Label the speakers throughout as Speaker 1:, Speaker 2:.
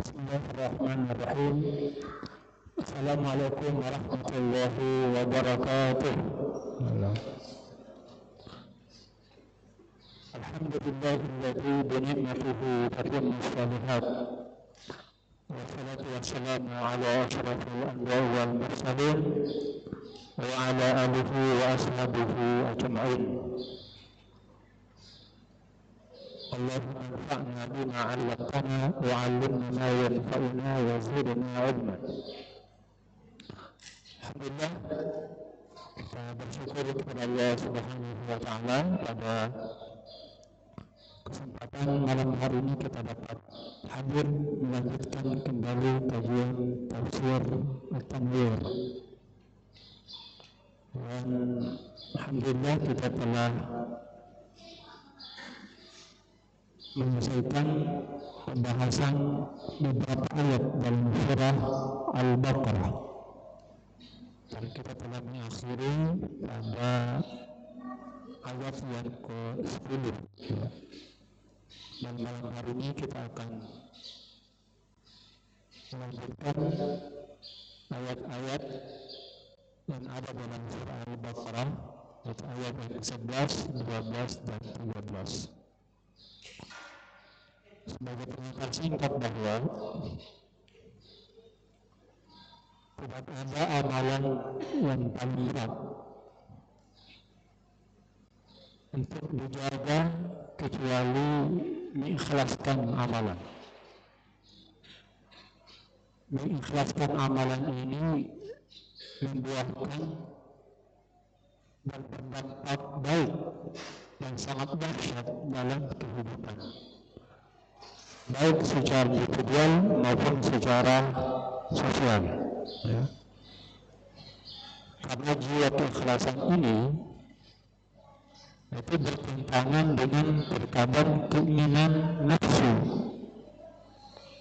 Speaker 1: Bismillahirrahmanirrahim. Assalamualaikum warahmatullahi wabarakatuh. Alhamdulillahilladzi bi ni'matihi tatimmu shalihat. Wassalatu wassalamu ala asyrafil anbiya'i wal mursalin wa ala alihi wa ashabihi ajma'in. Allahumma anfa'na bima 'allamtana wa 'allimna ma yanfa'una wa zidna 'ilman. Alhamdulillah, kita bersyukur kepada Allah Subhanahu wa taala pada kesempatan malam hari ini kita dapat hadir melanjutkan kembali kajian tafsir At-Tanwir. Dan alhamdulillah kita telah menyelesaikan pembahasan beberapa ayat dalam surah Al-Baqarah. Dan kita telah mengakhiri pada ayat yang ke-10. Dan malam hari ini kita akan melanjutkan ayat-ayat yang ada dalam surah Al-Baqarah, yaitu ayat yang ke-11, 12, dan 13. Sebagai pengantar singkat bahwa tidak ada amalan yang paling berat untuk dijaga kecuali mengikhlaskan amalan. Mengikhlaskan amalan ini membuahkan dan berdampak baik yang sangat dahsyat dalam kehidupan, baik secara individual maupun secara sosial. Ya. Karena jiwa keikhlasan ini itu bertentangan dengan terkadang keinginan nafsu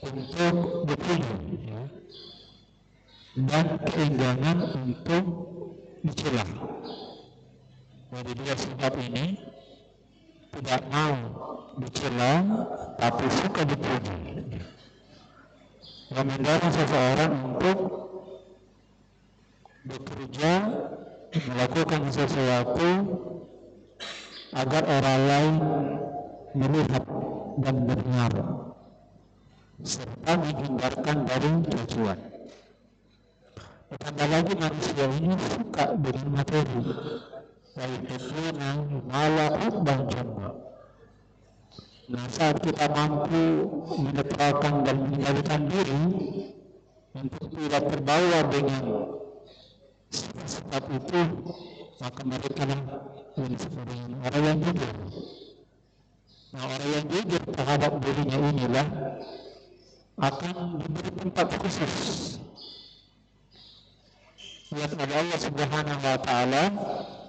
Speaker 1: untuk dipuji, ya, dan keengganan untuk dicela. Jadi dua sifat ini tidak mau dicela tapi suka dipuji, yang mendorong seseorang untuk bekerja, melakukan sesuatu agar orang lain melihat dan mendengar, serta menghindarkan dari cacian. Ditambah lagi manusia ini suka dengan materi, wa'idhina mala hubban jamma. Nah, saat kita mampu menetralkan dan mengendalikan diri untuk tidak terbawa dengan sifat itu, maka mereka yang disebut dengan orang yang jujur. Nah, orang yang jujur terhadap dirinya inilah akan diberi tempat khusus yang oleh Allah Subhanahu wa taala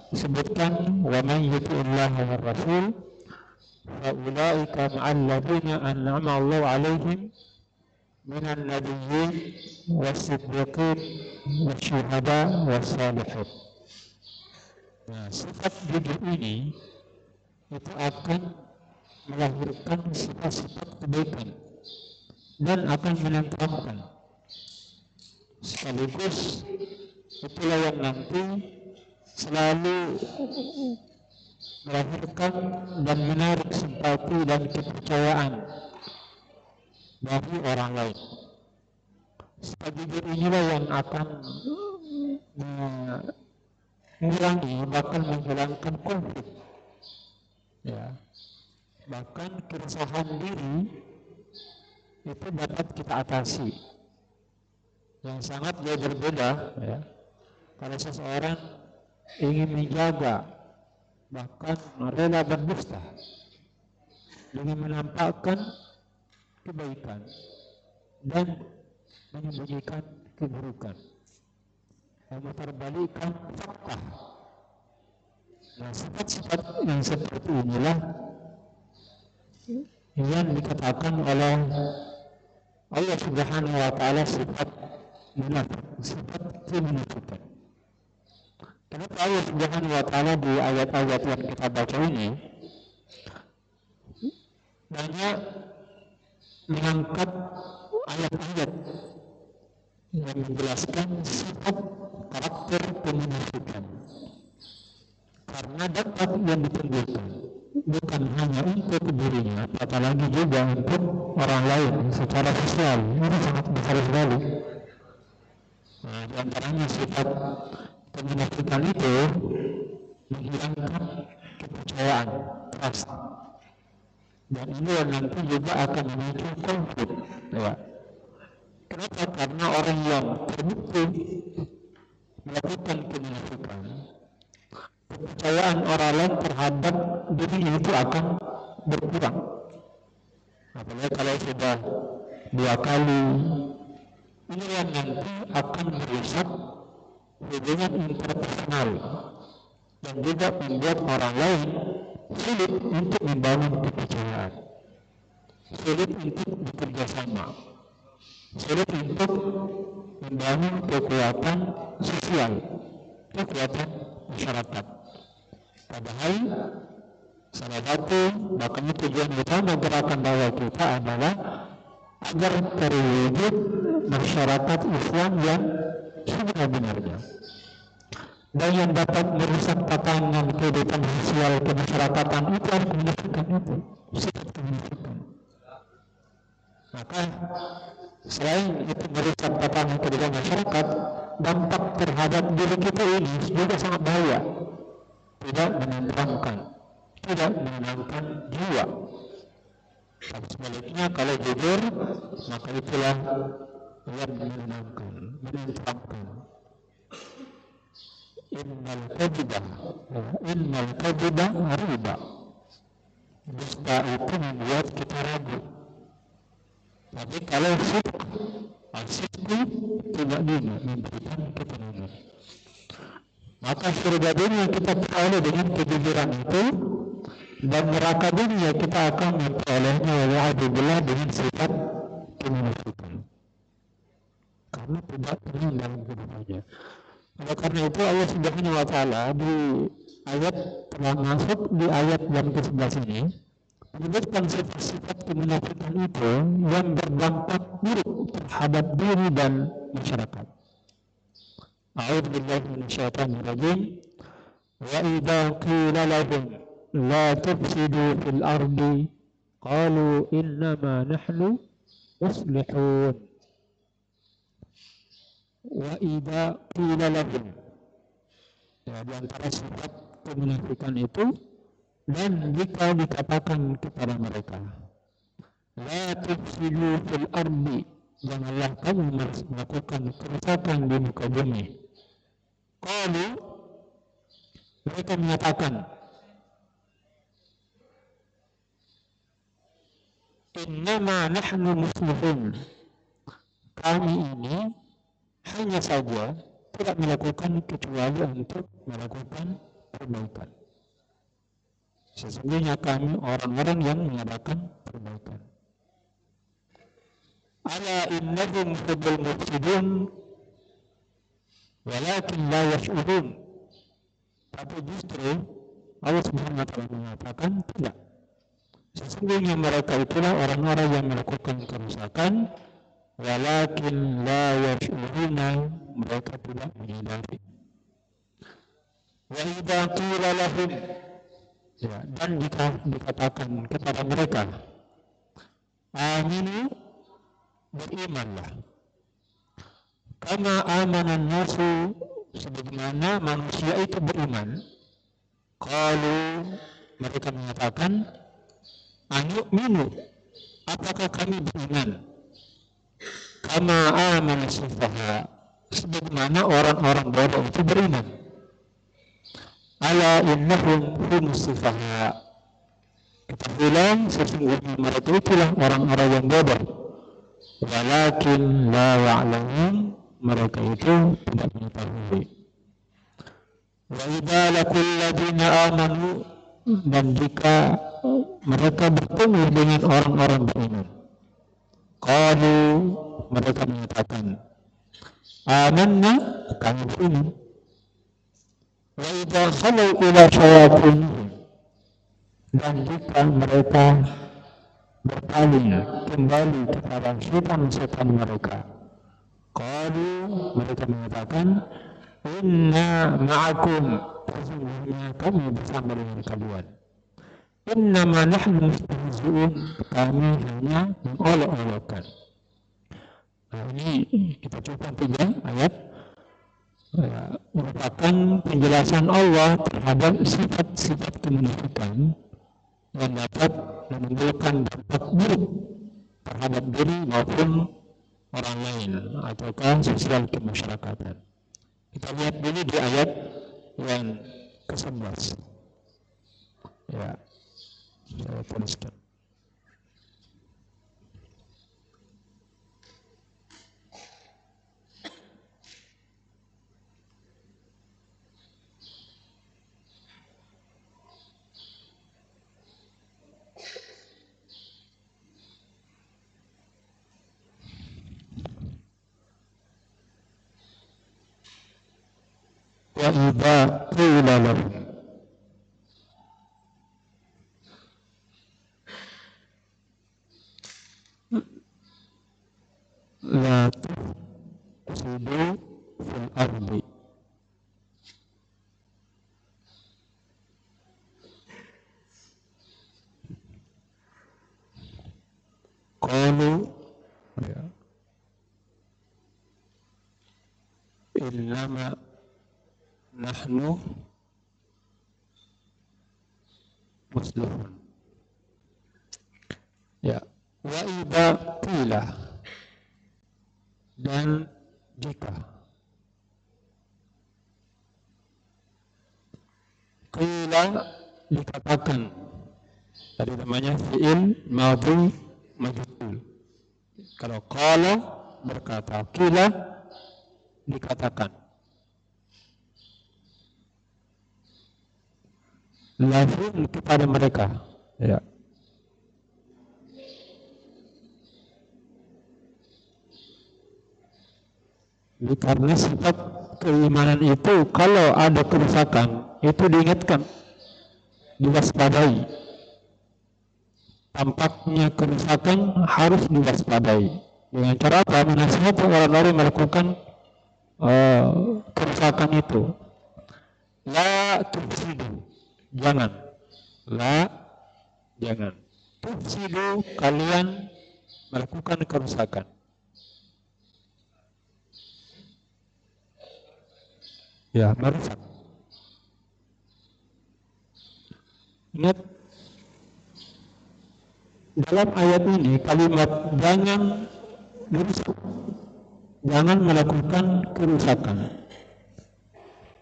Speaker 1: disebutkan, wa man yuti'illaha war rasul fa ulaika ma'al ladzina an'ama Allahu 'alaihim minan nabiyyin was-siddiqin wasyuhada was-salihin. Nah, sifat jujur ini itu akan melahirkan sifat-sifat kebaikan dan akan menenteramkan. Sekaligus itulah yang nanti selalu melahirkan dan menarik simpati dan kepercayaan dari orang lain. Sifat jujur inilah yang akan mengurangi, bahkan menghilangkan konflik, ya. Bahkan keresahan diri itu dapat kita atasi. Yang sangat jauh berbeda, ya, kalau seseorang ingin menjaga, bahkan rela berdusta dengan menampakkan kebaikan dan menyembunyikan keburukan, memutarbalikkan fakta. Nah, sifat-sifat yang seperti inilah yang dikatakan oleh Allah Subhanahu wa taala sifat munafik, sifat kemunafikan. Kenapa Allah Subhanahu wa taala di ayat-ayat yang kita baca ini banyak mengangkat ayat-ayat yang menjelaskan sifat karakter kemunafikan. Karena dapat yang ditimbulkan bukan hanya untuk dirinya, apalagi juga untuk orang lain secara sosial. Ini sangat besar sekali. Nah, di antaranya sifat kemunafikan itu menghilangkan kepercayaan, trust. Dan ini nanti juga akan memicu konflik. Ya. Kenapa? Karena orang yang terbukti melakukan kemunafikan, kepercayaan orang lain terhadap dirinya itu akan berkurang. Apalagi kalau sudah 2 kali, ini yang nanti akan merusak hubungan interpersonal dan juga membuat orang lain sulit untuk membangun kepercayaan, sulit untuk bekerja sama, sulit untuk membangun kekuatan sosial, kekuatan masyarakat. Padahal salah satu bahkan tujuan utama gerakan dakwah kita adalah agar terwujud masyarakat Islam yang sebenar-benarnya. Dan yang dapat merusak tatanan kehidupan sosial kemasyarakatan itu harus kemunafikan itu, sifat kemunafikan. Maka selain itu merusak tatanan kehidupan masyarakat, dampak terhadap diri kita ini juga sangat bahaya. Tidak menenteramkan, tidak menenangkan jiwa. Tapi sebaliknya kalau jujur, maka itulah yang menenangkan, menenteramkan. Innal kadhiba riba. Dusta itu membuat kita ragu. Tapi kalau sidq tidak bisa memberikan ketenangan. Maka surga dunia kita peroleh dengan kejujuran itu, dan neraka dunia kita akan memperolehnya wal'adzubillah dengan sifat kemunafikan. Karena tidak tenang dalam kehidupannya. Oleh karena itu Allah Subhanahu wa Ta'ala di ayat termasuk di ayat yang ke-11 ini menyebutkan sifat-sifat kemunafikan itu yang berdampak buruk terhadap diri dan masyarakat. A'udzubillahi minasyaitonir rajim. Wa idza qila lahum la tufsidu fil ardi qalu innama nahnu muslihun. Wa idza qila lahum, ya, di antara sifat kemunafikan itu, dan jika dikatakan kepada mereka la tufsidu fil ardi, janganlah kamu melakukan kerusakan di muka bumi. Qalu, mereka menyatakan innama nahnu muslihun, kami ini hanya saja tidak melakukan kecuali untuk melakukan perbaikan. Sesungguhnya kami orang-orang yang mengadakan perbaikan. Ala innahum humul mufsidun walakin la yash'urun. Tapi justru Allah Subhanahu wa Ta'ala mengatakan tidak. Sesungguhnya mereka itulah orang-orang yang melakukan kerusakan, walakin la yash'uruna, mereka tidak menyadari. Wa idza qila lahum, ya, dan jika dikatakan kepada mereka aminu, berimanlah, kama amanan nasu, sebagaimana manusia itu beriman. Qalu, mereka mengatakan anu'minu, apakah kami beriman kama amana sufaha, sebagaimana orang-orang bodoh itu beriman. Ala innahum humus sufaha, ketahuilah sesungguhnya mereka itulah orang-orang yang bodoh. Walakin la ya'lamun, mereka itu tidak mengetahui. Wa idza laqul ladzina amanu, dan jika mereka bertemu dengan orang-orang beriman, qalu, mereka mengatakan amanna, kami beriman. Wa idza khalu ila syayatinihim, dan jika mereka berpaling kembali kepada setan-setan mereka. Qalu, mereka mengatakan, inna ma'akum, sesungguhnya kami bersama dengan kalian. Innama nahnu mustahzi'un, kami hanya mengolok-olokkan. Nah, ini kita coba 3 ayat merupakan penjelasan Allah terhadap sifat-sifat kemunafikan yang dapat menimbulkan dampak buruk terhadap diri maupun orang lain ataukah sosial kemasyarakatan. Kita lihat dulu di ayat yang ke-11. Ya, saya tuliskan. Wa idza qila lahum la tufsidu fil ardi qalu innama nahnu muslimun. Ya, wa idza qila, dan jika qila dikatakan, tadi namanya fi'il madhi majhul. Kalau qala berkata, qila dikatakan. Lahum kepada mereka, ya. Karena sifat keimanan itu kalau ada kerusakan itu diingatkan, diwaspadai. Tampaknya kerusakan harus diwaspadai. Dengan cara apa? Menasihati orang-orang melakukan kerusakan itu. La tufsidu, jangan. La, jangan. Tufsidu, kalian melakukan kerusakan. Ya, merusak. Ingat, dalam ayat ini kalimat jangan merusak, jangan melakukan kerusakan.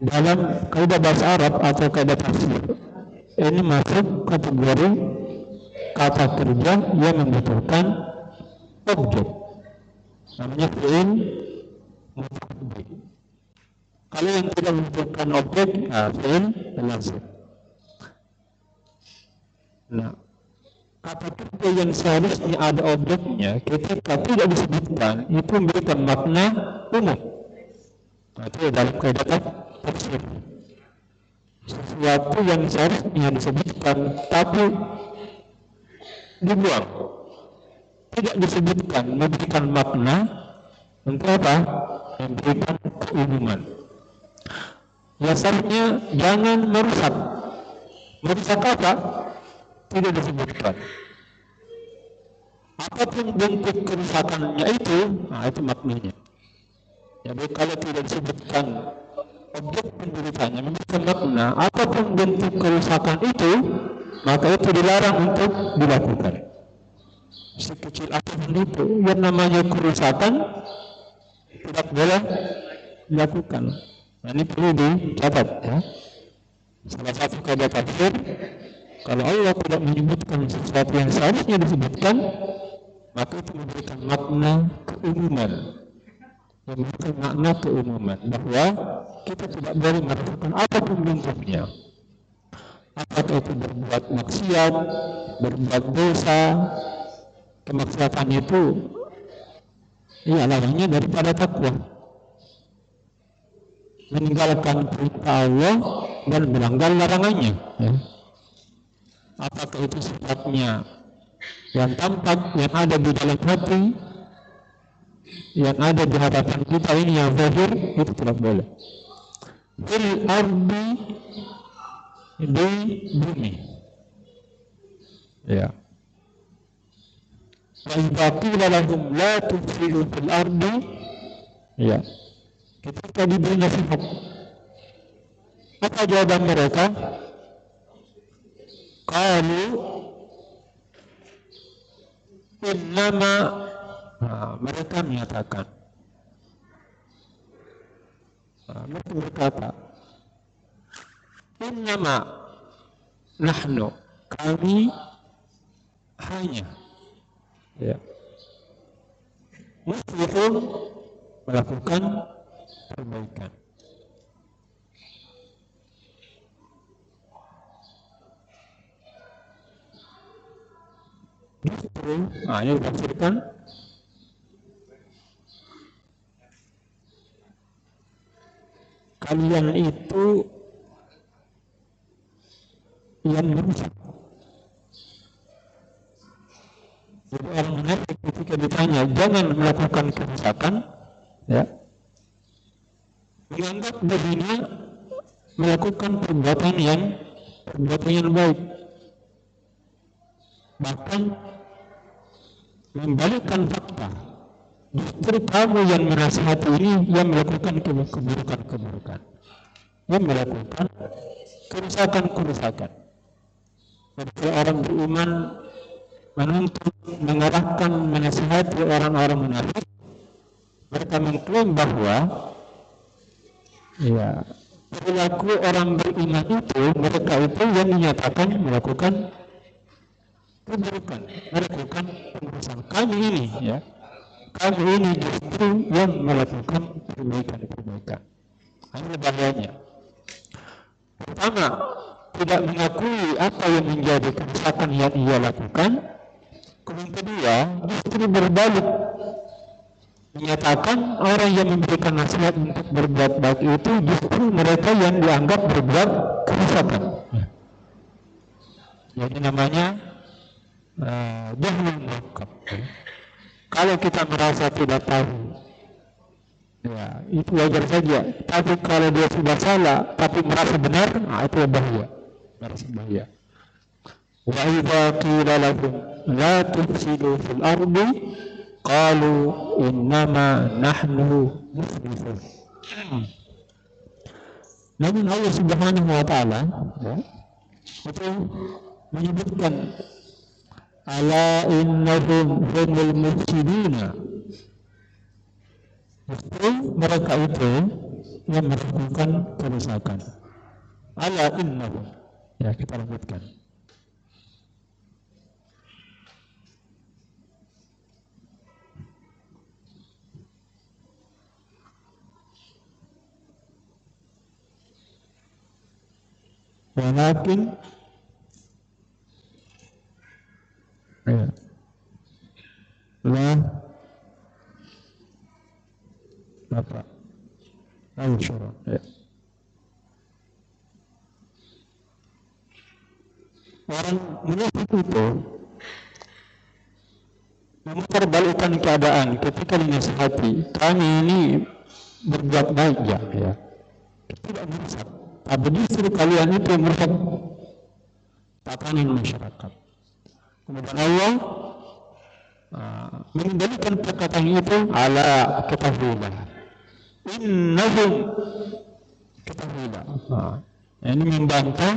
Speaker 1: Dalam kaidah bahasa Arab atau kaidah tafsir, ini masuk kategori kata kerja yang membutuhkan objek, namanya fi'il muta'addi. Kalau yang tidak membutuhkan objek, fi'il lazim. Nah, kata kerja yang seharusnya ada objeknya ketika tidak disebutkan itu memberikan makna umum. Nah, itu dalam kaidah tafsir. Sesuatu yang seharusnya disebutkan tapi dibuang, tidak disebutkan, memberikan makna untuk apa? Memberikan keumuman. Dasarnya jangan merusak. Merusak apa? Tidak disebutkan. Apapun bentuk kerusakannya itu, itu maknanya. Jadi kalau tidak disebutkan objek penderitanya memberikan makna, apapun bentuk kerusakan itu, maka itu dilarang untuk dilakukan. Sekecil apapun itu, yang namanya kerusakan tidak boleh dilakukan. Nah, ini perlu dicatat, ya. Salah satu kaidah tafsir, kalau Allah tidak menyebutkan sesuatu yang seharusnya disebutkan, maka itu memberikan makna keumuman. Memberikan makna keumuman bahwa kita tidak boleh melakukan apapun bentuknya. Apakah itu berbuat maksiat, berbuat dosa, kemaksiatan itu lawannya daripada takwa. Meninggalkan perintah Allah dan melanggar larangannya, ya. Apakah itu sifatnya yang tampak, yang ada di dalam hati, yang ada di hadapan kita ini yang zahir, itu tidak boleh. Fil ardi, di bumi. Ya. Wa idza qila lahum la tufsidu fil ardi, ya. Ketika diberi nasihat, apa jawaban mereka? Qalu innama, mereka menyatakan, mereka berkata, innama nahnu, kami hanya, ya, muslihun, melakukan perbaikan. Justru, ini ditafsirkan, kalian itu yang merusak. Jadi orang munafik ketika ditanya jangan melakukan kerusakan, ya, menganggap dirinya melakukan perbuatan yang baik, bahkan membalikkan fakta. Justru kamu yang menasihati ini yang melakukan keburukan, yang melakukan kerusakan. Jadi orang beriman menuntut, mengarahkan, menasihati orang-orang munafik, mereka mengklaim bahwa, ya, perilaku orang beriman itu, mereka itu yang menyatakan melakukan keburukan, melakukan pengurusan. Kami ini, ya, kami ini justru yang melakukan perbaikan. Ini bahayanya. Pertama, tidak mengakui apa yang menjadi kerusakan yang ia lakukan. Kemudian kedua, justru berbalik, menyatakan orang yang memberikan nasihat untuk berbuat baik itu justru mereka yang dianggap berbuat kerusakan. Jadi namanya jahlul murakkab. Kalau kita merasa tidak tahu, ya, itu wajar saja. Tapi kalau dia sudah salah tapi merasa benar, itu bahaya. Wa idza qila lahum la tufsidu fil ardi qalu innama nahnu muslihun. Namun Allah Subhanahu wa taala, ya, itu menyebutkan ala innahum humul mufsiduna. Justru mereka itu yang melakukan kerusakan. Ala innahum. Ya, kita lanjutkan. Walakin, ya, la apa? Al-syurah, ya. Orang munafik itu memutarbalikkan keadaan ketika dinasihati. Kami ini berbuat baik, ya, tidak merusak. Tapi justru kalian itu merusak tatanan masyarakat. Kemudian Allah mengendalikan perkataan itu ala ketahuilah. Innahum, ketahuilah. Ini membantah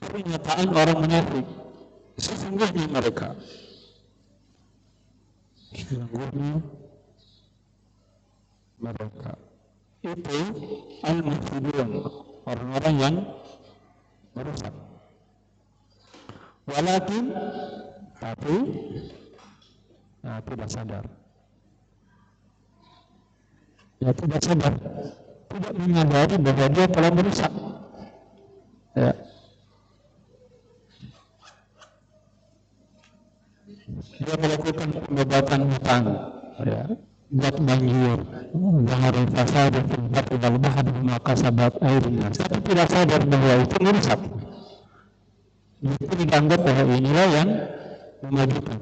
Speaker 1: pernyataan orang munafik. Sesungguhnya mereka itu al-mufsidun, orang-orang yang merusak. Walakin, tapi tidak sadar. Ya, tidak sadar, tidak menyadari bahwa dia telah merusak. Ya. Dia melakukan pengobatan hutang, ya, buat banjir, zahar fasad fil barri wal bahri bima kasabat aydin nas. Tapi tidak sadar bahwa itu merusak. Itu dianggap bahwa inilah yang memajukan.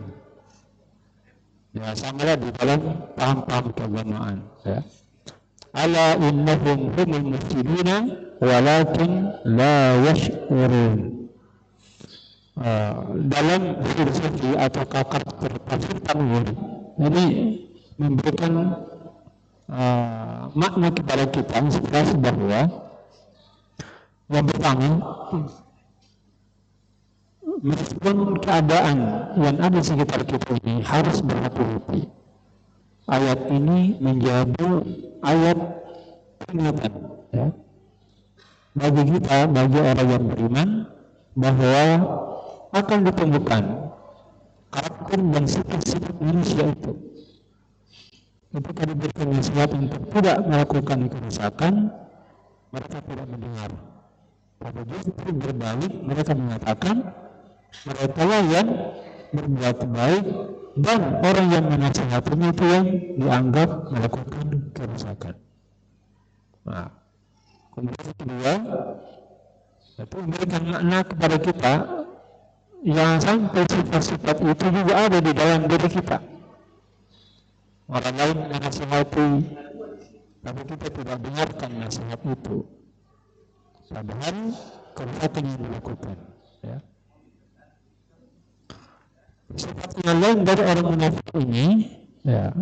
Speaker 1: Ya, samalah di dalam paham-paham keagamaan. Ya. Ala innahum humul mufsiduna walakin la yash'urun. Dalam filosofi atau karakter tafsir Tanwir ini memberikan makna kepada kita inspirasi bahwa yang pertama, meskipun keadaan yang ada di sekitar kita ini harus berhati-hati, ayat ini menjadi ayat peringatan, ya, bagi kita, bagi orang yang beriman, bahwa akan ditemukan karakter dan sifat-sifat manusia itu. Ketika diberikan nasihat untuk tidak melakukan kerusakan, mereka tidak mendengar. Tapi justru berbalik, mereka mengatakan mereka yang berbuat baik, dan orang yang menasihatinya itu yang dianggap melakukan kerusakan. Nah, kemudian kedua, itu memberikan makna kepada kita yang sampai sifat-sifat itu juga ada di dalam diri kita. Orang lain menasihati, tapi kita tidak dengarkan nasihat itu. Padahal kerusakan yang dilakukan. Ya. Sifat yang lain dari orang munafik ini, ya.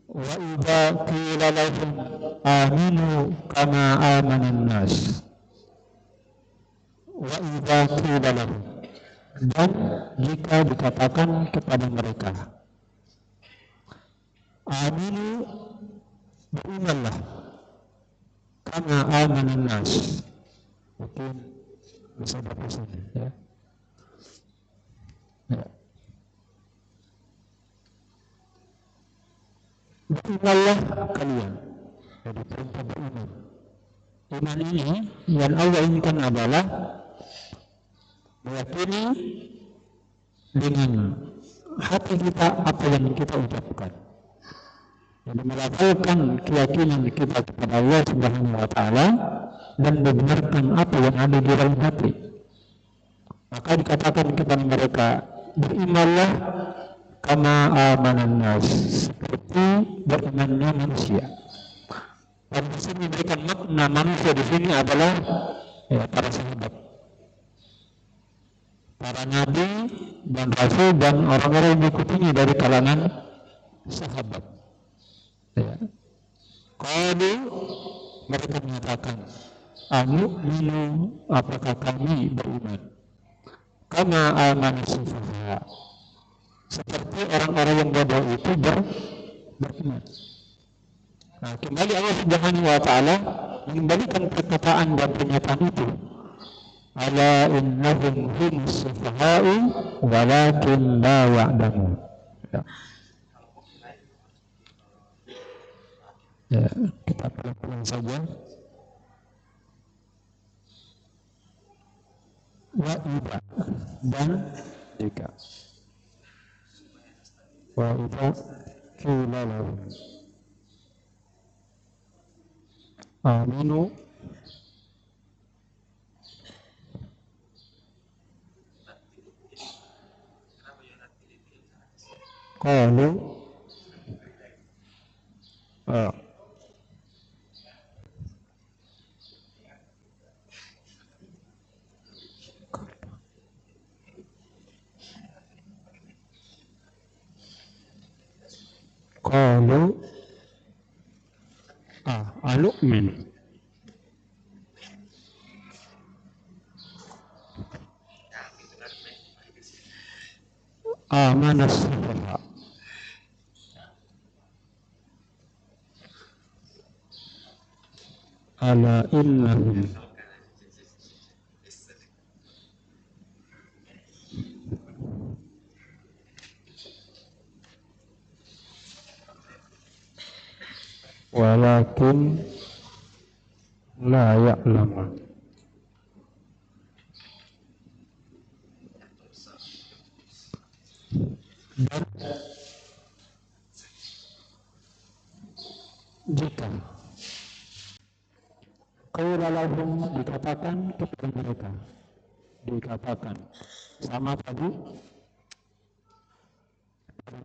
Speaker 1: Wa idza qila lahum aminu kama amanan nas. Wa idza qila lahum, dan jika dikatakan kepada mereka, aminu, berimanlah, kama amanan nas. Mungkin bisa bahasa ini, ya. Ya. Berimanlah kalian, jadi perintah beriman. Iman ini yang Allah inginkan adalah meyakini dengan hati kita apa yang kita ucapkan. Jadi melafalkan keyakinan kita kepada Allah Subhanahu wa Ta'ala dan membenarkan apa yang ada di dalam hati. Maka dikatakan kepada mereka, berimanlah kama amanan nas, seperti berimannya manusia. Dan di sini memberikan makna manusia di sini adalah ya, para sahabat, para nabi dan rasul dan orang-orang yang mengikutinya dari kalangan sahabat. Ya. Qalu, mereka menyatakan, anu'minu, apakah kami beriman, kama amanu sufaha, seperti orang-orang yang bodoh itu beriman. Nah, kembali Allah Subhanahu wa Ta'ala mengembalikan perkataan dan pernyataan itu. Ala innahum humus sufaha'u walakin la ya'lamun. Ya. Ya, kita pelan-pelan saja. Wa idza, dan jika. Wa idza qila lahum aminu qalu qalu anu'min, amanas sufaha, ala innahum walakin la ya'lamun. Dan jika qila lahum, dikatakan kepada mereka, dikatakan sama tadi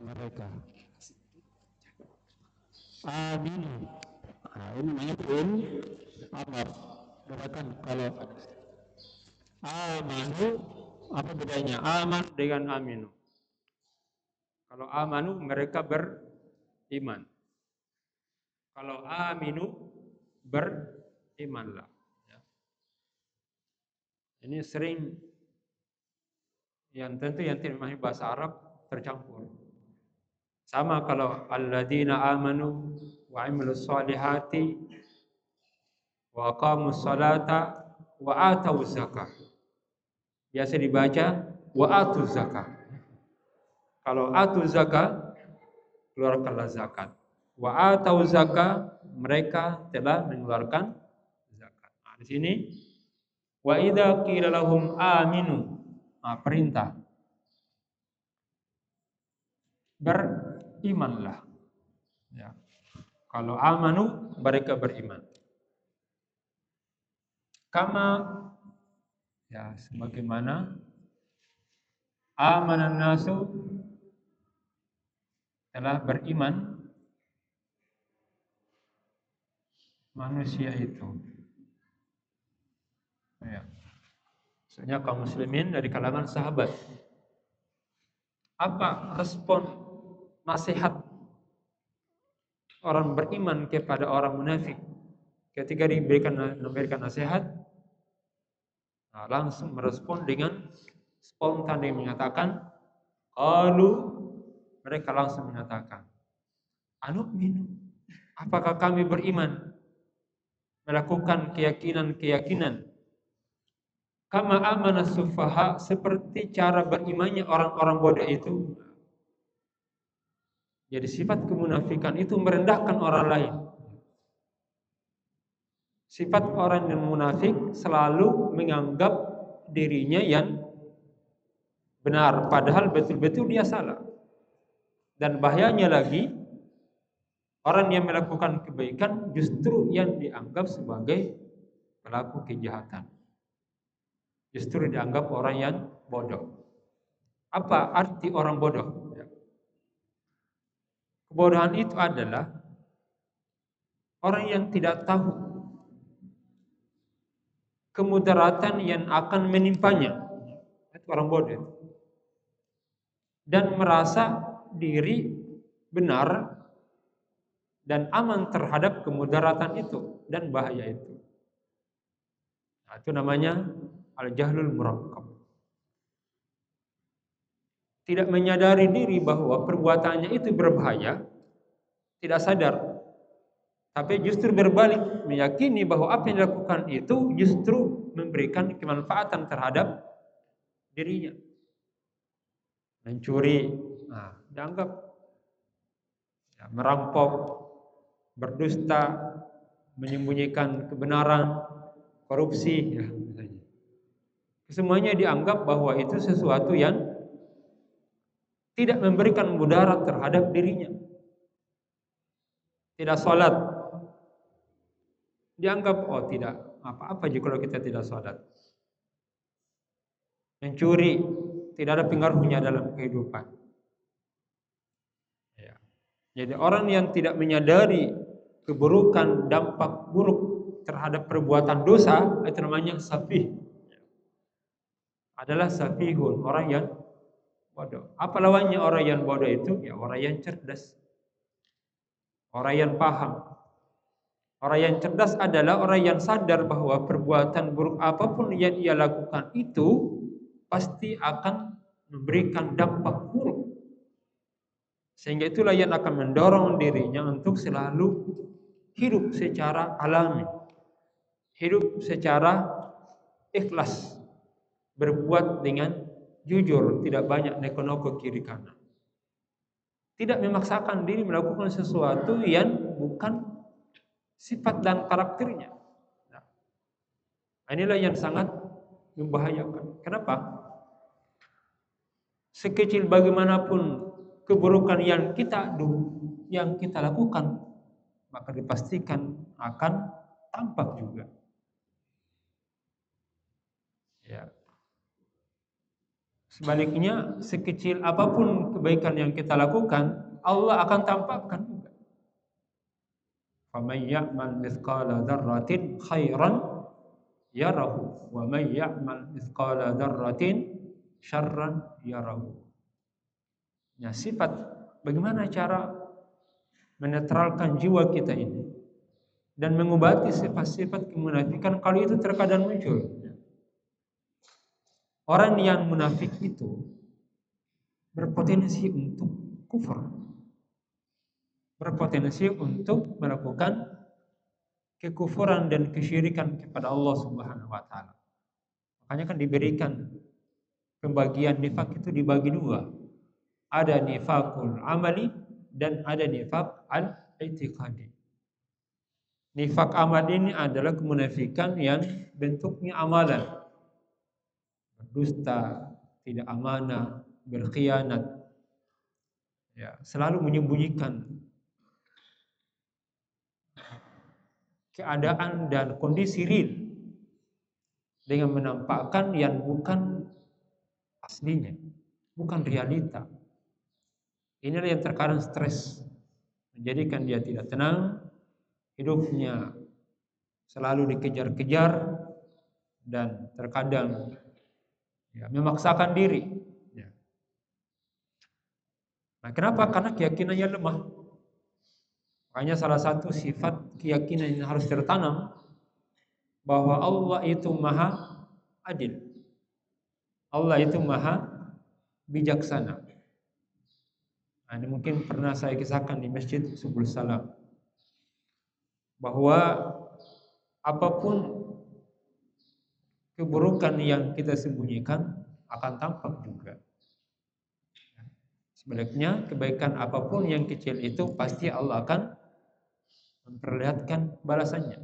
Speaker 1: mereka aminu. Nah, ini namanya fi'il amar. Katakan kalau amanu, apa bedanya aman dengan aminu? Kalau amanu mereka beriman. Kalau aminu berimanlah. Ya. Ini sering yang tentu yang tidak memahami bahasa Arab tercampur. Sama kalau alladzina amanu wa amilus solihati wa aqamus salata wa atawuz zakah. Biasa dibaca wa atuz zakah. Kalau atuz zakah, keluarkanlah zakat. Wa atawuz zakah, mereka telah mengeluarkan zakat. Nah, di sini wa idza qila lahum aminu, nah, perintah berimanlah. Ya. Kalau amanu mereka beriman. Kama, ya, sebagaimana amanan nasu telah beriman manusia itu. Ya. Maksudnya kaum muslimin dari kalangan sahabat. Apa respon nasihat orang beriman kepada orang munafik ketika memberikan nasihat? Nah, langsung merespon dengan spontan yang mengatakan, mereka langsung mengatakan, anu'minu, apakah kami beriman, melakukan keyakinan-keyakinan, kama amana sufaha, seperti cara berimannya orang-orang bodoh itu. Jadi sifat kemunafikan itu merendahkan orang lain. Sifat orang yang munafik selalu menganggap dirinya yang benar, padahal betul-betul dia salah. Dan bahayanya lagi, orang yang melakukan kebaikan justru yang dianggap sebagai pelaku kejahatan. Justru dianggap orang yang bodoh. Apa arti orang bodoh? Kebodohan itu adalah orang yang tidak tahu kemudaratan yang akan menimpanya. Itu orang bodoh. Dan merasa diri benar dan aman terhadap kemudaratan itu dan bahaya itu. Nah, itu namanya al-jahlul murakkab. Tidak menyadari diri bahwa perbuatannya itu berbahaya, tidak sadar. Tapi justru berbalik, meyakini bahwa apa yang dilakukan itu justru memberikan kemanfaatan terhadap dirinya. Mencuri, nah, dianggap ya, merampok, berdusta, menyembunyikan kebenaran, korupsi, ya, misalnya. Semuanya dianggap bahwa itu sesuatu yang tidak memberikan mudarat terhadap dirinya. Tidak sholat, dianggap tidak apa-apa jika kalau kita tidak sholat. Mencuri, tidak ada pengaruhnya dalam kehidupan. Ya. Jadi orang yang tidak menyadari keburukan, dampak buruk terhadap perbuatan dosa, itu namanya safih. Adalah safihun, orang yang bodoh. Apa lawannya orang yang bodoh itu? Ya, orang yang cerdas. Orang yang paham. Orang yang cerdas adalah orang yang sadar bahwa perbuatan buruk apapun yang ia lakukan itu pasti akan memberikan dampak buruk. Sehingga itulah yang akan mendorong dirinya untuk selalu hidup secara alami. Hidup secara ikhlas. Berbuat dengan jujur, tidak banyak neko-neko kiri kanan. Tidak memaksakan diri melakukan sesuatu yang bukan sifat dan karakternya. Nah, inilah yang sangat membahayakan. Kenapa? Sekecil bagaimanapun keburukan yang kita lakukan, maka dipastikan akan tampak juga. Ya.
Speaker 2: Sebaliknya, sekecil apapun kebaikan yang kita lakukan, Allah akan tampakkan juga. Faman ya'mal mithqala dzarratin khairan yarahu wa man ya'mal mithqala dzarratin syarran yarahu. Ya, sifat bagaimana cara menetralkan jiwa kita ini dan mengobati sifat-sifat kemunafikan kalau itu terkadang muncul. Orang yang munafik itu berpotensi untuk kufur, berpotensi untuk melakukan kekufuran dan kesyirikan kepada Allah Subhanahu wa taala. Makanya kan diberikan pembagian nifak itu dibagi dua. Ada nifakul amali dan ada nifak al-i'tiqadi. Nifak amal ini adalah kemunafikan yang bentuknya amalan. Berdusta, tidak amanah, berkhianat, ya, selalu menyembunyikan keadaan dan kondisi real dengan menampakkan yang bukan aslinya, bukan realita. Inilah yang terkadang stres, menjadikan dia tidak tenang, hidupnya selalu dikejar-kejar dan terkadang ya, memaksakan diri. Ya. Nah, kenapa? Karena keyakinannya lemah. Makanya salah satu sifat keyakinan yang harus tertanam bahwa Allah itu maha adil. Allah itu maha bijaksana. Nah, ini mungkin pernah saya kisahkan di Masjid Subul Salam bahwa apapun keburukan yang kita sembunyikan akan tampak juga. Sebaliknya, kebaikan apapun yang kecil itu pasti Allah akan memperlihatkan balasannya.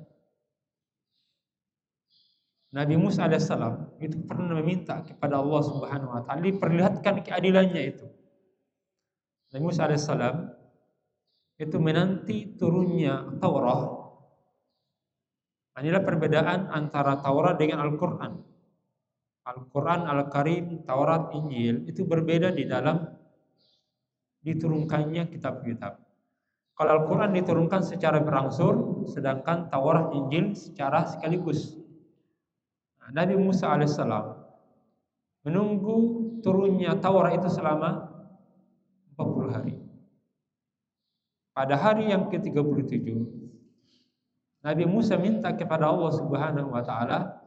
Speaker 2: Nabi Musa alaihissalam itu pernah meminta kepada Allah Subhanahu wa taala diperlihatkan keadilannya itu. Nabi Musa alaihissalam itu menanti turunnya Taurat. Inilah perbedaan antara Taurat dengan Al-Quran. Al-Quran, Al-Karim, Taurat, Injil itu berbeda di dalam diturunkannya kitab-kitab. Kalau Al-Quran diturunkan secara berangsur, sedangkan Taurat, Injil secara sekaligus. Nah, Nabi Musa alaihissalam menunggu turunnya Taurat itu selama 40 hari. Pada hari yang ke-37, Nabi Musa minta kepada Allah Subhanahu wa taala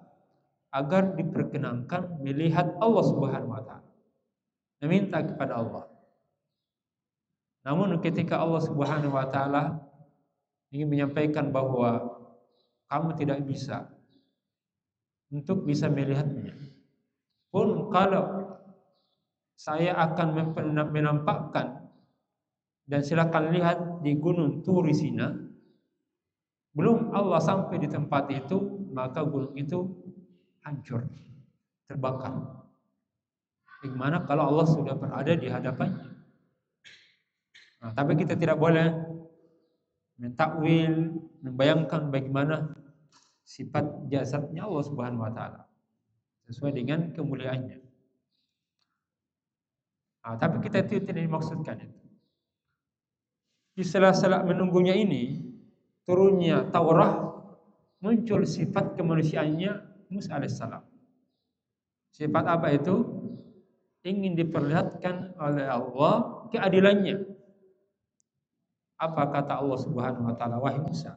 Speaker 2: agar diperkenankan melihat Allah Subhanahu wa taala. Meminta kepada Allah. Namun ketika Allah Subhanahu wa taala ingin menyampaikan bahwa kamu tidak bisa untuk bisa melihatnya. Pun kalau saya akan menampakkan dan silakan lihat di gunung Turi Sina, belum Allah sampai di tempat itu, maka gunung itu hancur, terbakar. Bagaimana kalau Allah sudah berada di hadapannya? Nah, tapi kita tidak boleh mentakwil, membayangkan bagaimana sifat jasadnya Allah Subhanahu wa taala sesuai dengan kemuliaannya. Nah, tapi kita itu tidak dimaksudkan itu. Di sela-sela menunggunya ini, turunnya Taurat, muncul sifat kemanusiaannya Musa alaihissalam. Sifat apa itu? Ingin diperlihatkan oleh Allah keadilannya. Apa kata Allah Subhanahu wa taala? Wahai Musa,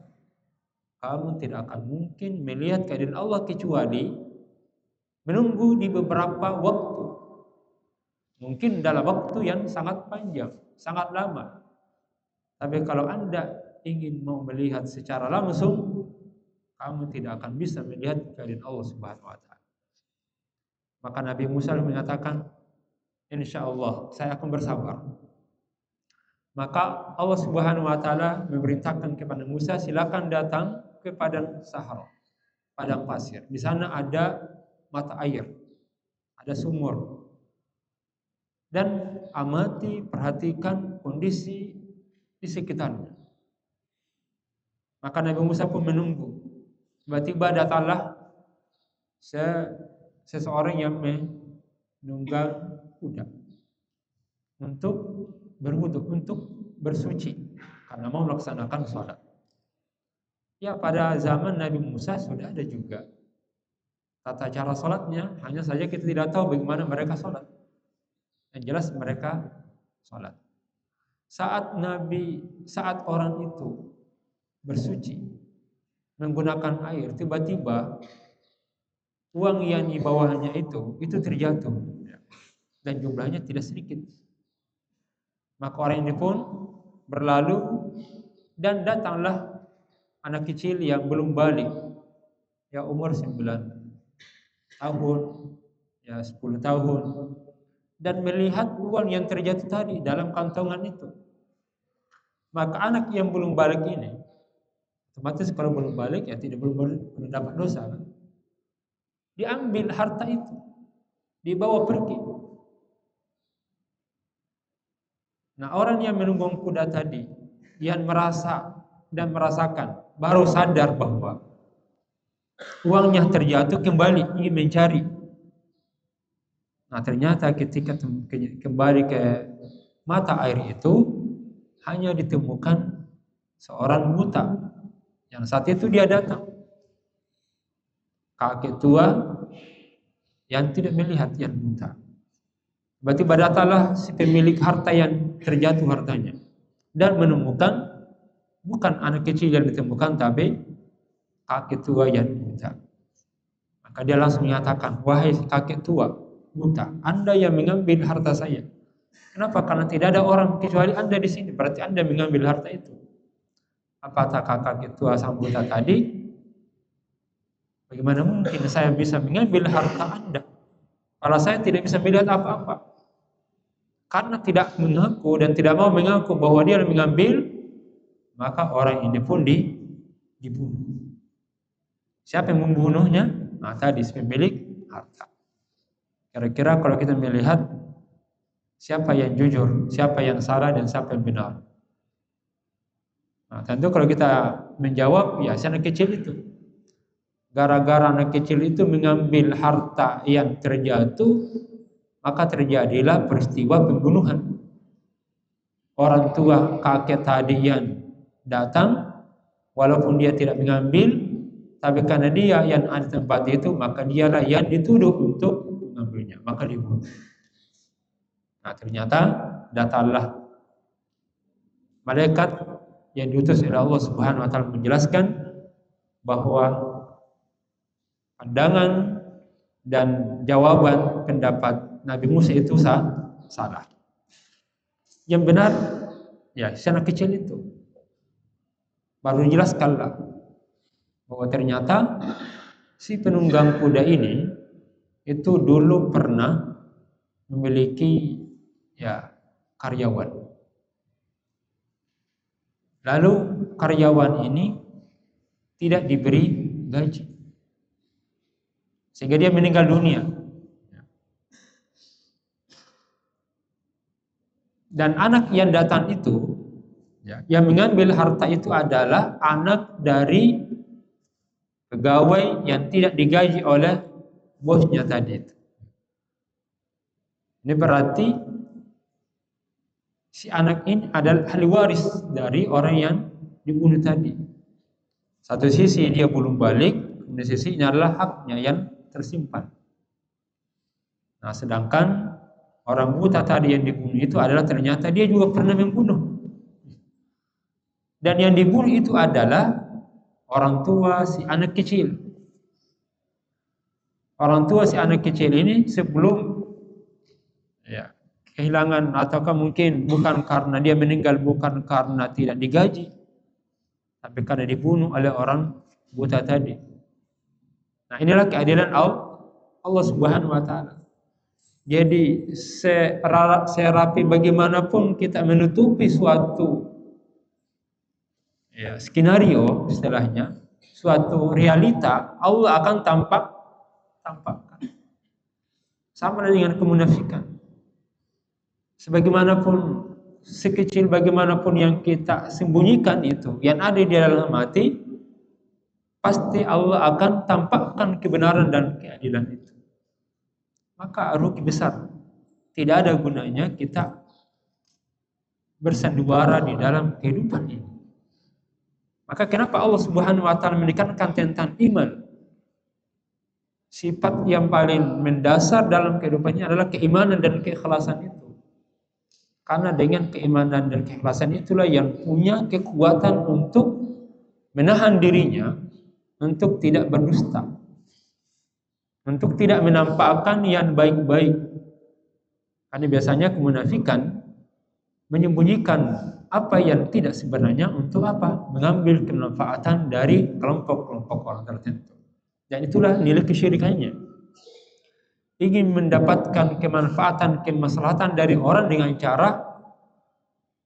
Speaker 2: kamu tidak akan mungkin melihat keadilan Allah kecuali menunggu di beberapa waktu. Mungkin dalam waktu yang sangat panjang, sangat lama. Tapi kalau Anda ingin mau melihat secara langsung, kamu tidak akan bisa melihat keadilan Allah Subhanahu wa taala. Maka Nabi Musa menyatakan, insya Allah saya akan bersabar. Maka Allah Subhanahu wa taala memerintahkan kepada Musa, silakan datang ke padang Sahara, padang pasir. Di sana ada mata air, ada sumur. Dan amati, perhatikan kondisi di sekitarnya. Maka Nabi Musa pun menunggu. Tiba-tiba datanglah seseorang yang menunggang kuda untuk berwudu, untuk bersuci karena mau melaksanakan sholat. Ya, pada zaman Nabi Musa sudah ada juga tata cara sholatnya, hanya saja kita tidak tahu bagaimana mereka sholat. Yang jelas mereka sholat. Saat orang itu bersuci menggunakan air, tiba-tiba uang yang di bawahnya itu terjatuh dan jumlahnya tidak sedikit. Maka orang ini pun berlalu dan datanglah anak kecil yang belum balik, ya umur 9 tahun, ya 10 tahun, dan melihat uang yang terjatuh tadi dalam kantongan itu. Maka anak yang belum balik ini, otomatis kalau belum balik ya belum dapat dosa, kan? Diambil harta itu, dibawa pergi. Nah, orang yang menunggang kuda tadi, yang merasa dan merasakan, baru sadar bahwa uangnya terjatuh, kembali ingin mencari. Nah, ternyata ketika kembali ke mata air itu, hanya ditemukan seorang buta. Yang saat itu dia datang, kakek tua yang tidak melihat, yang buta. Berarti datanglah si pemilik harta yang terjatuh hartanya dan menemukan bukan anak kecil yang ditemukan, tapi kakek tua yang buta. Maka dia langsung menyatakan, wahai kakek tua buta, Anda yang mengambil harta saya. Kenapa? Karena tidak ada orang kecuali Anda di sini. Berarti Anda mengambil harta itu. Apa kata kakek tua sang buta tadi? Bagaimana mungkin saya bisa mengambil harta Anda kalau saya tidak bisa melihat apa-apa? Karena tidak mengaku dan tidak mau mengaku bahwa dia mengambil, maka orang ini pun dibunuh. Siapa yang membunuhnya? Nah, tadi pemilik harta. Kira-kira kalau kita melihat siapa yang jujur, siapa yang salah, dan siapa yang benar. Nah, tentu kalau kita menjawab, ya si anak kecil itu. Gara-gara anak kecil itu mengambil harta yang terjatuh, maka terjadilah peristiwa pembunuhan. Orang tua kakek tadi yang datang, walaupun dia tidak mengambil, tapi karena dia yang ada di tempat itu, maka dialah yang dituduh untuk mengambilnya, maka dibunuh. Nah, ternyata datanglah malaikat yang diutus oleh Allah Subhanahu wa taala menjelaskan bahwa pandangan dan jawaban pendapat Nabi Musa itu salah. Yang benar, ya si anak kecil itu. Baru jelaskanlah bahwa ternyata si penunggang kuda ini itu dulu pernah memiliki ya karyawan. Lalu karyawan ini tidak diberi gaji, sehingga dia meninggal dunia. Dan anak yang datang itu, yang mengambil harta itu adalah anak dari pegawai yang tidak digaji oleh bosnya tadi itu. Ini berarti si anak ini adalah ahli waris dari orang yang dibunuh tadi. Satu sisi dia belum balik, di sisi ini adalah haknya yang tersimpan. Nah, sedangkan orang buta tadi yang dibunuh itu adalah ternyata dia juga pernah membunuh. Dan yang dibunuh itu adalah orang tua si anak kecil. Orang tua si anak kecil ini sebelum kehilangan, ataukah mungkin bukan karena dia meninggal, bukan karena tidak digaji, tapi karena dibunuh oleh orang buta tadi. Nah, inilah keadilan Allah Subhanahu wa taala. Jadi serapi bagaimanapun kita menutupi suatu skenario, istilahnya suatu realita, Allah akan tampakkan. Sama dengan kemunafikan. Sebagaimanapun, sekecil bagaimanapun yang kita sembunyikan itu, yang ada di dalam hati, pasti Allah akan tampakkan kebenaran dan keadilan itu. maka rugi besar. Tidak ada gunanya kita bersandiwara di dalam kehidupan ini. Maka kenapa Allah Subhanahu wa taala menekankan tentang iman? Sifat yang paling mendasar dalam kehidupannya adalah keimanan dan keikhlasan itu. Karena dengan keimanan dan keikhlasan itulah yang punya kekuatan untuk menahan dirinya untuk tidak berdusta, untuk tidak menampakkan yang baik-baik. Karena biasanya kemunafikan menyembunyikan apa yang tidak sebenarnya untuk apa? Mengambil kemanfaatan dari kelompok-kelompok orang tertentu. Dan itulah nilai kesyirikannya. Ingin mendapatkan kemanfaatan, kemaslahatan dari orang dengan cara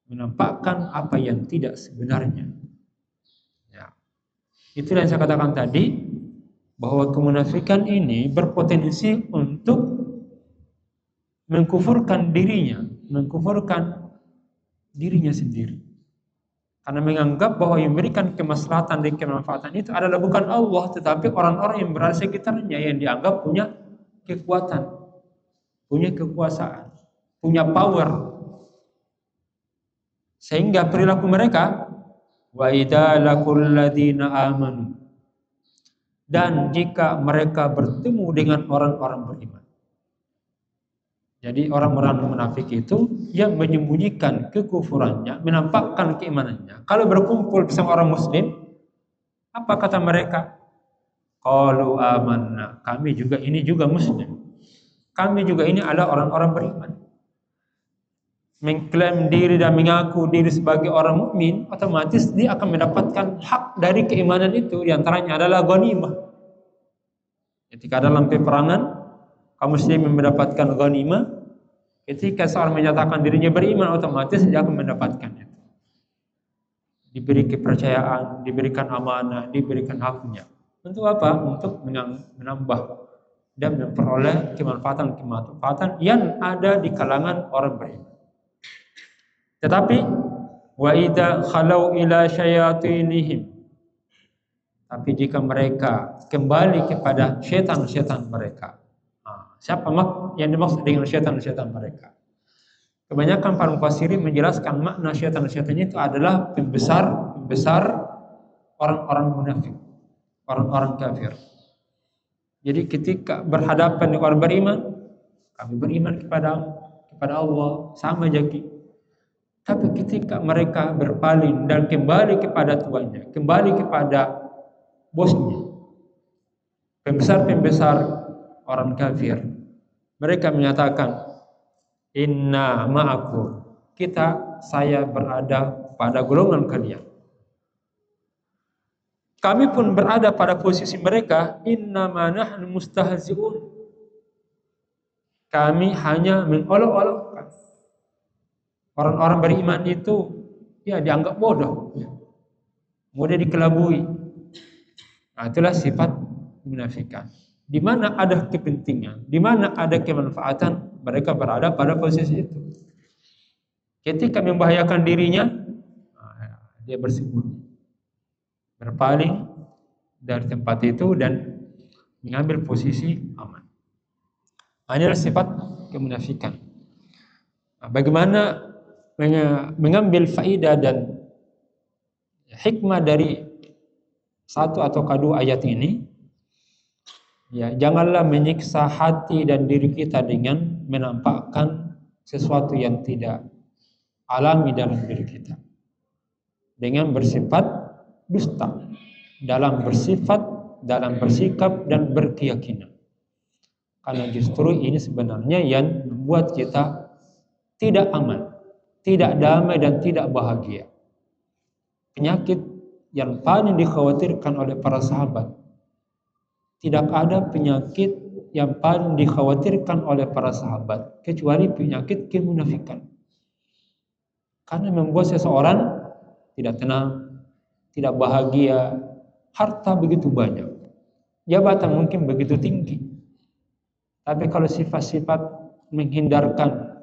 Speaker 2: menampakkan apa yang tidak sebenarnya. Ya. Itulah yang saya katakan tadi, bahwa kemunafikan ini berpotensi untuk mengkufurkan dirinya sendiri. Karena menganggap bahwa yang memberikan kemaslahatan dan kemanfaatan itu adalah bukan Allah, tetapi orang-orang yang berada sekitarnya yang dianggap punya kekuatan, punya kekuasaan, punya power. Sehingga perilaku mereka, wa idza laqul ladzina amanu, dan jika mereka bertemu dengan orang-orang beriman. Jadi orang-orang munafik itu yang menyembunyikan kekufurannya, menampakkan keimanannya. Kalau berkumpul bersama orang muslim, apa kata mereka? Qalu amanna, kami juga ini juga muslim. Kami juga ini adalah orang-orang beriman. Mengklaim diri dan mengaku diri sebagai orang mukmin, otomatis dia akan mendapatkan hak dari keimanan itu. Di antaranya adalah ghanimah. Ketika dalam peperangan kaum muslimin mendapatkan ghanimah, ketika seorang menyatakan dirinya beriman, otomatis dia akan mendapatkannya. Diberi kepercayaan, diberikan amanah, diberikan haknya. Untuk apa? Untuk menambah dan memperoleh kemanfaatan yang ada di kalangan orang beriman. Tetapi wa idza khalau ila syayatinihim, tapi jika mereka kembali kepada syaitan-syaitan mereka. Siapa yang dimaksud dengan syaitan-syaitan mereka? Kebanyakan para mufassirin menjelaskan makna syaitan-syaitan itu adalah pembesar orang-orang munafik, orang-orang kafir. Jadi ketika berhadapan dengan orang beriman, kami beriman kepada Allah sama jadi. Tapi ketika mereka berpaling dan kembali kepada tuannya, kembali kepada bosnya, pembesar-pembesar orang kafir, mereka menyatakan, inna ma'akum, saya berada pada golongan kalian. Kami pun berada pada posisi mereka, inna ma nahnu mustahzi'un, kami hanya mengolok-olokkan. Orang-orang beriman itu ya dianggap bodoh, mudah dikelabui. Nah, itulah sifat kemunafikan. Di mana ada kepentingan, di mana ada kemanfaatan, mereka berada pada posisi itu. Ketika membahayakan dirinya, dia bersembunyi, berpaling dari tempat itu dan mengambil posisi aman. Inilah sifat kemunafikan. Bagaimana mengambil faidah dan hikmah dari satu atau kedua ayat ini? Ya, janganlah menyiksa hati dan diri kita dengan menampakkan sesuatu yang tidak alami dalam diri kita, dengan bersifat dusta dalam bersifat, dalam bersikap dan berkeyakinan. Karena justru ini sebenarnya yang membuat kita tidak aman, tidak damai dan tidak bahagia. Penyakit yang paling dikhawatirkan oleh para sahabat. Tidak ada penyakit yang paling dikhawatirkan oleh para sahabat kecuali penyakit kemunafikan. Karena membuat seseorang tidak tenang, tidak bahagia, harta begitu banyak, jabatan mungkin begitu tinggi. Tapi kalau sifat-sifat menghindarkan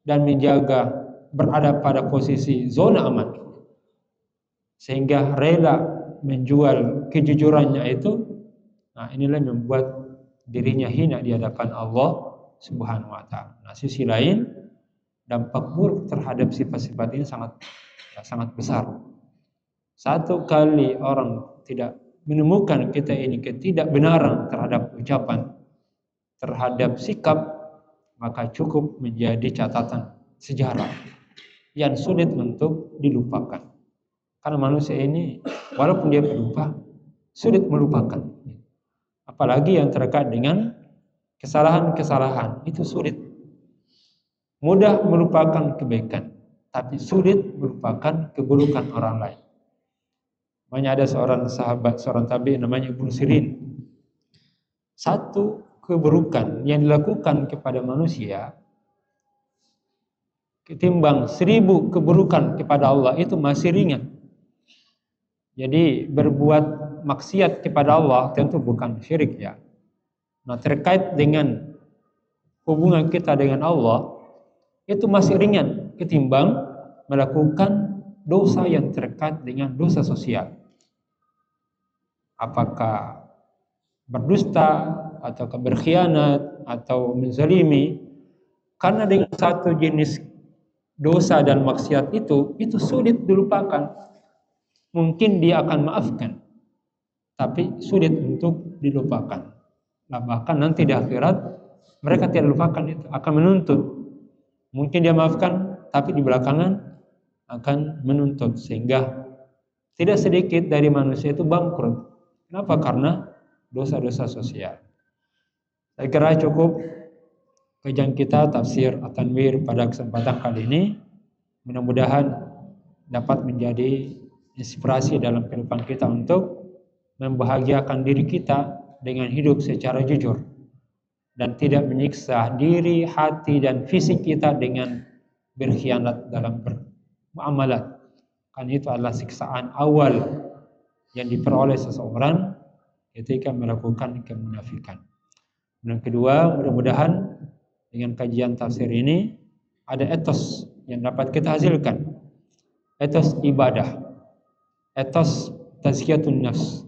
Speaker 2: dan menjaga berada pada posisi zona aman, sehingga rela menjual kejujurannya itu, nah inilah yang membuat dirinya hina di hadapan Allah Subhanahu wa taala. Nah, sisi lain dampak buruk terhadap sifat-sifat ini sangat besar. Satu kali orang tidak menemukan kita ini ketidakbenaran terhadap ucapan, terhadap sikap, maka cukup menjadi catatan sejarah yang sulit untuk dilupakan. Karena manusia ini walaupun dia pelupa, sulit melupakan. Apalagi yang terkait dengan kesalahan-kesalahan, itu sulit. Mudah melupakan kebaikan, tapi sulit melupakan keburukan orang lain. Makanya ada seorang sahabat, seorang tabi'in namanya Ibnu Sirin. Satu keburukan yang dilakukan kepada manusia ketimbang 1000 keburukan kepada Allah itu masih ringan. Jadi berbuat maksiat kepada Allah tentu bukan syirik ya. Nah, terkait dengan hubungan kita dengan Allah itu masih ringan ketimbang melakukan dosa yang terkait dengan dosa sosial. Apakah berdusta atau berkhianat atau menzalimi, karena dengan satu jenis dosa dan maksiat itu sulit dilupakan. Mungkin dia akan maafkan, tapi sulit untuk dilupakan. Nah, bahkan nanti di akhirat mereka tidak lupakan itu, akan menuntut. Mungkin dia maafkan, tapi di belakangan akan menuntut, sehingga tidak sedikit dari manusia itu bangkrut. Kenapa? Karena dosa-dosa sosial. Saya kira cukup kajian kita tafsir At-Tanwir pada kesempatan kali ini. Mudah-mudahan dapat menjadi inspirasi dalam kehidupan kita untuk membahagiakan diri kita dengan hidup secara jujur dan tidak menyiksa diri, hati, dan fisik kita dengan berkhianat dalam bermuamalat. Karena itu adalah siksaan awal yang diperoleh seseorang ketika melakukan kemunafikan. Dan kedua, mudah-mudahan dengan kajian tafsir ini ada etos yang dapat kita hasilkan. Etos ibadah, etos tazkiyatun nafs,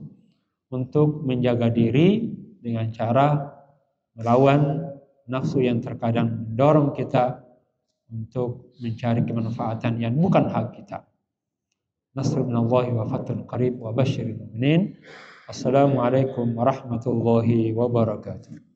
Speaker 2: untuk menjaga diri dengan cara melawan nafsu yang terkadang mendorong kita untuk mencari kemanfaatan yang bukan hak kita. Nasrun minallahi wa fathun qarib wa basyiril mu'minin. Assalamualaikum warahmatullahi wabarakatuh.